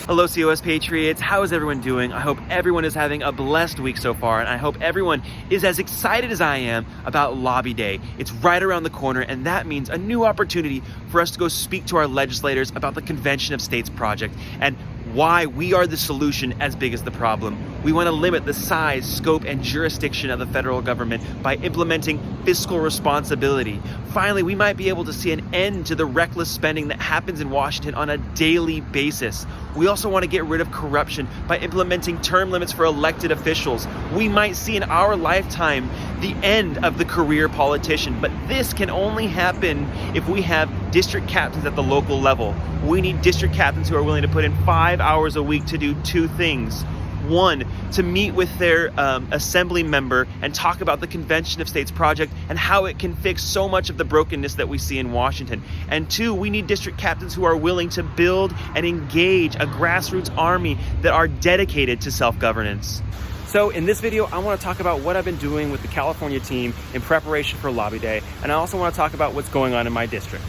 Hello COS Patriots, how is everyone doing? I hope everyone is having a blessed week so far, and I hope everyone is as excited as I am about Lobby Day. It's right around the corner, and that means a new opportunity for us to go speak to our legislators about the Convention of States project and why we are the solution as big as the problem. We want to limit the size, scope, and jurisdiction of the federal government by implementing fiscal responsibility. Finally, we might be able to see an end to the reckless spending that happens in Washington on a daily basis. We also want to get rid of corruption by implementing term limits for elected officials. We might see in our lifetime the end of the career politician, but this can only happen if we have district captains at the local level. We need district captains who are willing to put in 5 hours a week to do two things. One, to meet with their assembly member and talk about the Convention of States project and how it can fix so much of the brokenness that we see in Washington. And two, we need district captains who are willing to build and engage a grassroots army that are dedicated to self-governance. So in this video, I want to talk about what I've been doing with the California team in preparation for Lobby Day, and I also want to talk about what's going on in my district.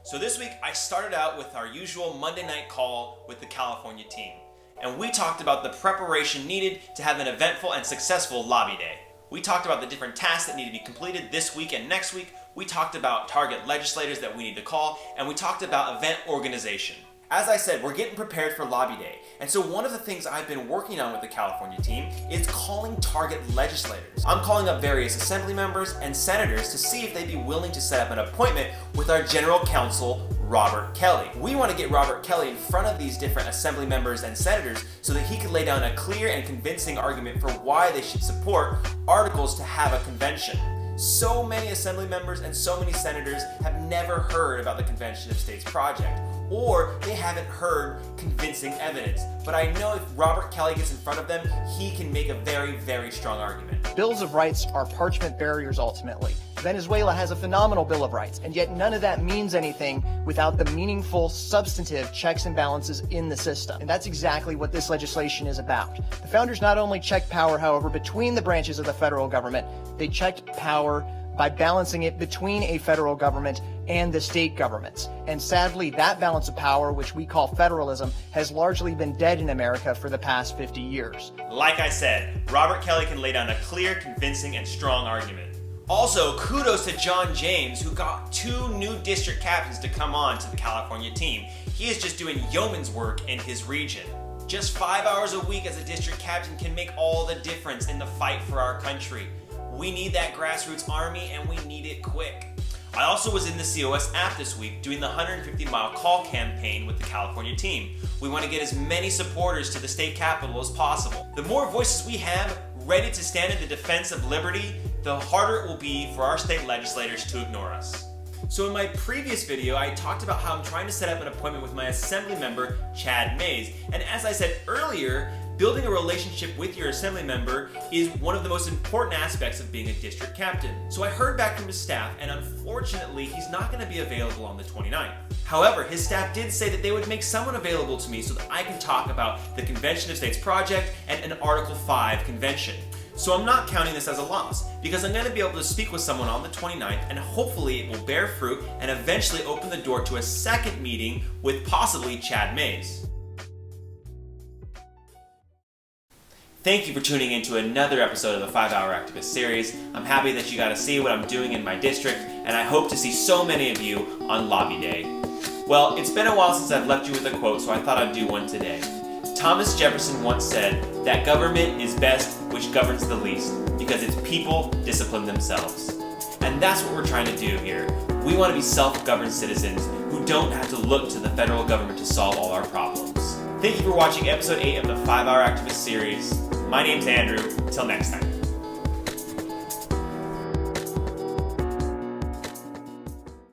So this week, I started out with our usual Monday night call with the California team. And we talked about the preparation needed to have an eventful and successful Lobby Day. We talked about the different tasks that need to be completed this week and next week. We talked about target legislators that we need to call, and we talked about event organization. As I said, we're getting prepared for Lobby Day. And so one of the things I've been working on with the California team is calling target legislators. I'm calling up various assembly members and senators to see if they'd be willing to set up an appointment with our general counsel, Robert Kelly. We want to get Robert Kelly in front of these different assembly members and senators so that he can lay down a clear and convincing argument for why they should support articles to have a convention. So many assembly members and so many senators have never heard about the Convention of States project, or they haven't heard convincing evidence. But I know if Robert Kelly gets in front of them, he can make a very, very strong argument. Bills of rights are parchment barriers ultimately. Venezuela has a phenomenal Bill of Rights, and yet none of that means anything without the meaningful, substantive checks and balances in the system. And that's exactly what this legislation is about. The founders not only checked power, however, between the branches of the federal government, they checked power by balancing it between a federal government and the state governments. And sadly, that balance of power, which we call federalism, has largely been dead in America for the past 50 years. Like I said, Robert Kelly can lay down a clear, convincing, and strong argument. Also, kudos to John James, who got 2 new district captains to come on to the California team. He is just doing yeoman's work in his region. Just 5 hours a week as a district captain can make all the difference in the fight for our country. We need that grassroots army, and we need it quick. I also was in the COS app this week doing the 150-mile call campaign with the California team. We want to get as many supporters to the state capitol as possible. The more voices we have ready to stand in the defense of liberty, the harder it will be for our state legislators to ignore us. So in my previous video, I talked about how I'm trying to set up an appointment with my assembly member, Chad Mays. And as I said earlier, building a relationship with your assembly member is one of the most important aspects of being a district captain. So I heard back from his staff, and unfortunately, he's not going to be available on the 29th. However, his staff did say that they would make someone available to me so that I can talk about the Convention of States project and an Article 5 convention. So I'm not counting this as a loss, because I'm going to be able to speak with someone on the 29th, and hopefully it will bear fruit and eventually open the door to a second meeting with possibly Chad Mays. Thank you for tuning in to another episode of the 5-Hour Activist Series. I'm happy that you got to see what I'm doing in my district, and I hope to see so many of you on Lobby Day. Well, it's been a while since I've left you with a quote, so I thought I'd do one today. Thomas Jefferson once said that government is best which governs the least, because its people discipline themselves. And that's what we're trying to do here. We want to be self-governed citizens who don't have to look to the federal government to solve all our problems. Thank you for watching episode 8 of the 5-Hour Activist Series. My name's Andrew. Till next time.